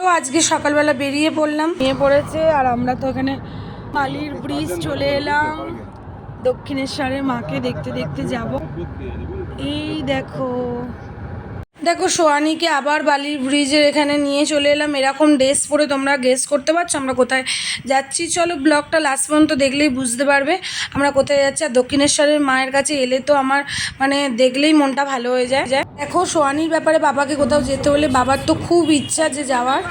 তো আজকে সকালবেলা বেরিয়ে পড়লাম, নিয়ে পড়েছে। আর আমরা তো এখানে বালির ব্রিজ চলে এলাম, দক্ষিণেশ্বরের মাকে দেখতে দেখতে যাব। এই দেখো দেখো সোয়ানিকে আবার বালির ব্রিজের এখানে নিয়ে চলে এলাম। এরকম ড্রেস পরে তোমরা গেস করতে পারছো আমরা কোথায় যাচ্ছি? চলো ব্লগটা লাস্ট পর্যন্ত দেখলেই বুঝতে পারবে আমরা কোথায় যাচ্ছি। আর দক্ষিণেশ্বরের মায়ের কাছে এলে তো আমার মানে দেখলেই মনটা ভালো হয়ে যায়। দেখো সোয়ানির ব্যাপারে, বাবাকে কোথাও যেতে হলে বাবার তো খুব ইচ্ছা যে যাওয়ার।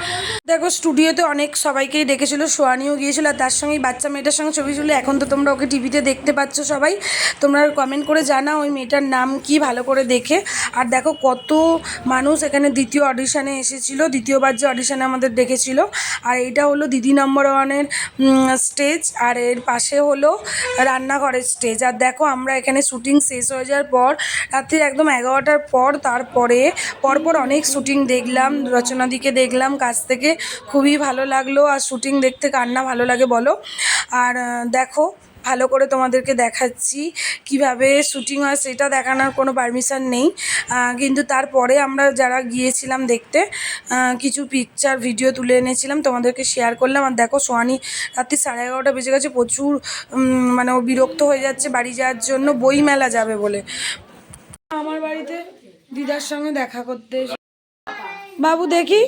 দেখো স্টুডিওতে অনেক সবাইকেই ডেকেছিল, সোয়ানিও গিয়েছিল, আর তার সঙ্গে বাচ্চা মেয়েটার সঙ্গে ছবি তুলে এখন তো তোমরা ওকে টিভিতে দেখতে পাচ্ছ সবাই। তোমরা কমেন্ট করে জানাও ওই মেয়েটার নাম কি ভালো করে দেখে। আর দেখো কত মানুষ এখানে দ্বিতীয় অডিশানে এসেছিলো, দ্বিতীয়বার যে অডিশানে আমাদের ডেকেছিল। আর এইটা হলো দিদি নম্বর ওয়ানের স্টেজ, আর এর পাশে হলো রান্নাঘরের স্টেজ। আর দেখো আমরা এখানে শ্যুটিং শেষ হয়ে যাওয়ার পর রাত্রির একদম 11টার পর তারপরে পরপর অনেক শ্যুটিং দেখলাম, রচনাদিকে দেখলাম কাছ থেকে, খুবই ভালো লাগলো। আর শ্যুটিং দেখতে কার না ভালো লাগে বলো। আর দেখো ভালো করে তোমাদেরকে দেখাচ্ছি কিভাবে শ্যুটিং হয়, সেটা দেখানোর কোনো পারমিশন নেই, কিন্তু তারপরে আমরা যারা গিয়েছিলাম দেখতে কিছু পিকচার ভিডিও তুলে এনেছিলাম, তোমাদেরকে শেয়ার করলাম। আর দেখো সোয়ানি রাত্রি 11:30 বেজে গেছে, প্রচুর মানে ও বিরক্ত হয়ে যাচ্ছে বাড়ি যাওয়ার জন্য, বইমেলা যাবে বলে। আমার বাড়িতে দিদার সঙ্গে দেখা করতে বাবু দেখি